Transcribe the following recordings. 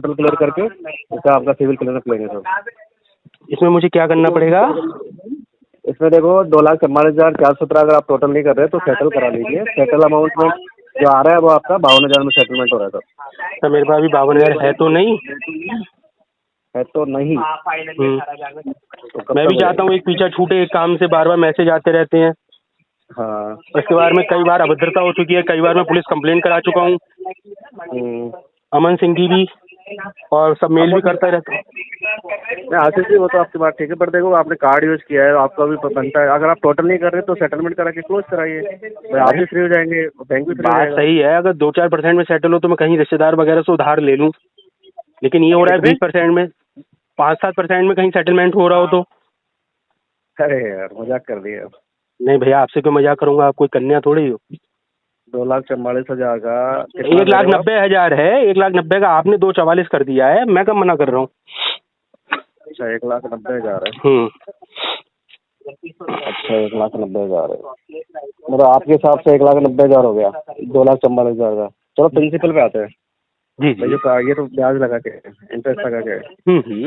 Settle clear करके इसका आपका सिविल क्लियर कर लेंगे सर। इसमें मुझे क्या करना पड़ेगा? इसमें देखो 2,44,417 अगर आप टोटल नहीं कर रहे तो सेटल करा लीजिए। सेटल अमाउंट में जो आ रहा है वो आपका 52,000 में सेटलमेंट हो रहा है सर। तो मेरे पास अभी 52,000 है तो नहीं? है तो नहीं। तो मैं भी चाहता हूँ एक पीछा छूटे, एक काम से बार बार मैसेज आते रहते हैं। हाँ उसके बारे में कई बार अभद्रता हो चुकी है, कई बार मैं पुलिस कंप्लेंट करा चुका हूँ, अमन सिंह की भी, और सब मेल भी करता रहता है। नहीं आशीष जी वो तो आपकी बात ठीक है, पर देखो आपने कार्ड यूज किया है, आपका भी बनता है। अगर आप टोटल नहीं कर रहे तो सेटलमेंट करा के क्लोज कराइए, भाई आप भी फ्री हो जाएंगे, बैंक भी फ्री हो बात जाएगा। सही है, अगर 2-4% में सेटल हो तो मैं कहीं रिश्तेदार वगैरह से उधार ले लूँ, लेकिन ये हो रहा है 20% में, 5-7% में कहीं सेटलमेंट हो रहा हो तो। अरे यार मजाक कर दिया। नहीं भैया, आपसे क्यों मजाक करूंगा, आप कोई कन्या थोड़ी हो। 2,44,000 का 1,90,000 है, 1,90,000 का आपने 2,44 कर दिया है, मैं कब मना कर रहा हूँ। अच्छा 1,90,000 है। अच्छा 1,90,000 है, मतलब आपके हिसाब से 1,90,000 हो गया 2,44,000 का। चलो प्रिंसिपल पे आते हैं। जी भाई जी। जो ये तो ब्याज लगा के इंटरेस्ट लगा के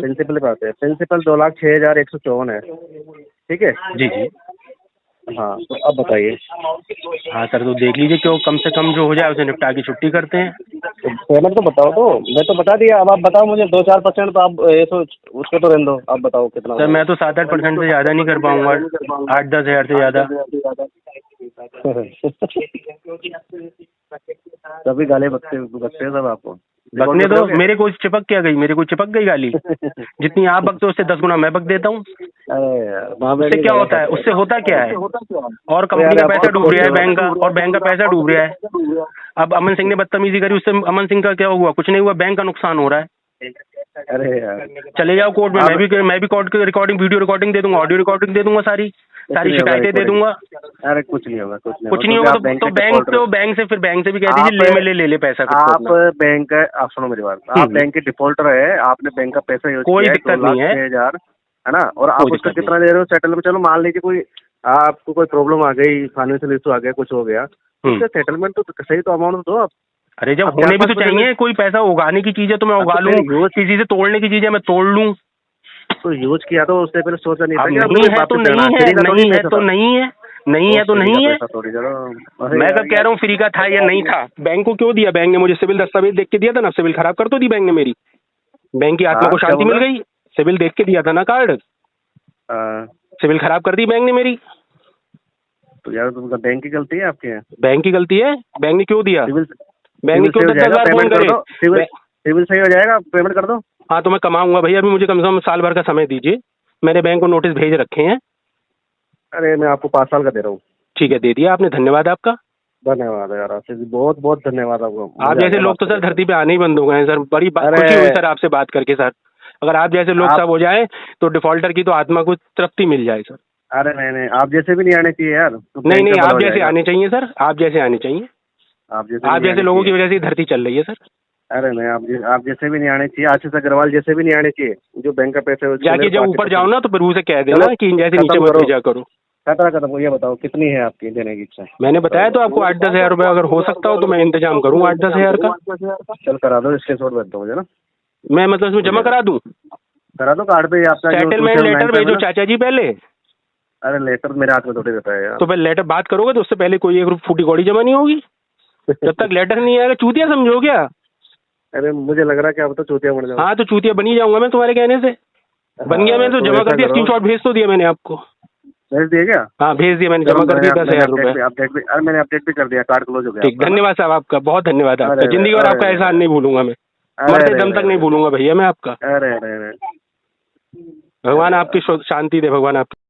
प्रिंसिपल पे आते हैं। प्रिंसिपल 2,06,154 है, ठीक है। जी जी। हाँ तो अब बताइए। हाँ सर, तो देख लीजिए, क्यों कम से कम जो हो जाए उसे निपटा के छुट्टी करते हैं। तो पेमेंट तो बताओ, तो मैं तो बता दिया, अब आप बताओ मुझे 2-4% तो आप ये तो उसको तो रहने दो, आप बताओ कितना सर मैं तो 7-8% से ज़्यादा नहीं कर पाऊंगा, 8-10 हज़ार से ज़्यादा। तभी गाली बकते हैं सब आपको। बकने दो, मेरे को चिपक क्या गई, मेरे को चिपक गई गाली। जितनी आप बकते हो उससे 10 गुना मैं बक देता हूँ। अरे यार उससे क्या होता है, उससे होता क्या है, और कंपनी का पैसा डूब रहा है, बैंक का, और बैंक का पैसा डूब रहा है। अब अमन सिंह ने बदतमीजी करी, उससे अमन सिंह का क्या हुआ, कुछ नहीं हुआ, बैंक का नुकसान हो रहा है। अरे यार चले जाओ कोर्ट में, मैं भी कोर्ट की रिकॉर्डिंग, वीडियो रिकॉर्डिंग दे दूंगा, ऑडियो रिकॉर्डिंग दे दूंगा, सारी शिकायतें दे दूंगा। अरे कुछ नहीं होगा, कुछ नहीं होगा तो बैंक से फिर बैंक से भी कह दीजिए ले पैसा। आप बैंक आप सुनो मेरी बात, आप बैंक के डिफॉल्टर है, आपने बैंक का पैसा यूज कोई किया है, दिक्कत नहीं है 2,06,000 है ना, और आप उसका कितना दे रहे हो सेटलमेंट। चलो मान लीजिए कोई आपको कोई प्रॉब्लम आ गई, फाइनेंशियल इशू आ गया, कुछ हो गया, उसका सेटलमेंट तो सही तो अमाउंट दो आप। अरे जब होने भी तो चाहिए, कोई पैसा उगाने की चीज है तो मैं उगा लूँ, किसी से तोड़ने की चीज है मैं तोड़ लूँ। तो यूज किया तो उससे पहले सोचा नहीं था कि नहीं है तो नहीं है, नहीं है तो नहीं है, नहीं है तो नहीं है। मैं कब कह रहा हूँ फ्री का था या नहीं था, बैंक को क्यों दिया, बैंक ने मुझे सिविल दस्तावेज देख के दिया था ना, सिविल खराब कर तो दी बैंक ने मेरी, बैंक की आत्मा को शांति मिल गई, सिविल देख के दिया था ना कार्ड, सिविल खराब कर दी बैंक ने मेरी। तो यार तुमका बैंक की गलती है आपके यहाँ, बैंक की गलती है, बैंक ने क्यों दिया, बैंक ने क्यों 10,000 फोन करे, सिविल सही हो जाएगा, पेमेंट कर दो। हाँ तो मैं कमाऊंगा भैया, अभी मुझे कम से कम साल भर का समय दीजिए, मैंने बैंक को नोटिस भेज रखे हैं। अरे मैं आपको 5 साल का दे रहा हूँ। ठीक है, दे दिया आपने, धन्यवाद आपका। धन्यवाद यार आशीष जी, बहुत बहुत धन्यवाद आपको। आप जैसे लोग तो सर धरती पे आने ही बंद हो गए हैं सर, बड़ी खुशी हुई सर आपसे बात करके सर। अगर आप जैसे लोग सब हो जाए तो डिफॉल्टर की तो आत्मा को तृप्ति मिल जाए सर। अरे नहीं, आप जैसे भी नहीं आने चाहिए यार। नहीं, आप जैसे आने चाहिए सर, आप जैसे आने चाहिए, आप जैसे लोगों की वजह से धरती चल रही है सर। अरे नहीं, आप जैसे भी नहीं आने चाहिए, आशीष अग्रवाल जैसे भी नहीं आने चाहिए, जो बैंक का पैसा जाके जब ऊपर जाओ ना तो प्रभु से कह देना कि जैसे नीचे मत भेजा करो। खत्म। ये बताओ कितनी है आपकी देने की इच्छा? मैंने बताया तो आपको 8-10 हज़ार रुपये अगर हो सकता हो तो मैं इंतजाम करूँ 8-10 हज़ार का। चल करा दो, स्क्रीनशॉट भेज दो मुझे ना। मैं मतलब इसमें जमा करा दूँ, करा दो कार्ड पे आपका सेटलमेंट लेटर भेजो चाचा जी पहले। अरे लेटर मेरे हाथ में थोड़ी रहता है यार। तो पहले लेटर बात करोगे तो उससे पहले कोई एक फूटी कौड़ी जमा नहीं होगी, जब तक लेटर नहीं आएगा। चूतिया समझो क्या? अरे मुझे लग रहा है कि अब तो चूतिया बन जाओ। हाँ तो चूतिया बनी जाऊंगा मैं तुम्हारे कहने से, बन गया मैं तो जमा कर दिया, स्क्रीनशॉट भेज तो दिया मैंने आपको। भेज दिया क्या? हाँ भेज दिया मैंने, जमा कर दिया 10,000 रुपये। अरे मैंने अपडेट भी कर दिया, कार्ड क्लोज हो गया। ठीक, धन्यवाद साहब आपका, बहुत धन्यवाद आपका, जिंदगी भर आपका एहसान नहीं भूलूंगा मैं, मरते दम तक नहीं भूलूंगा भैया मैं आपका। अरे भगवान आपकी शांति दे, भगवान आपकी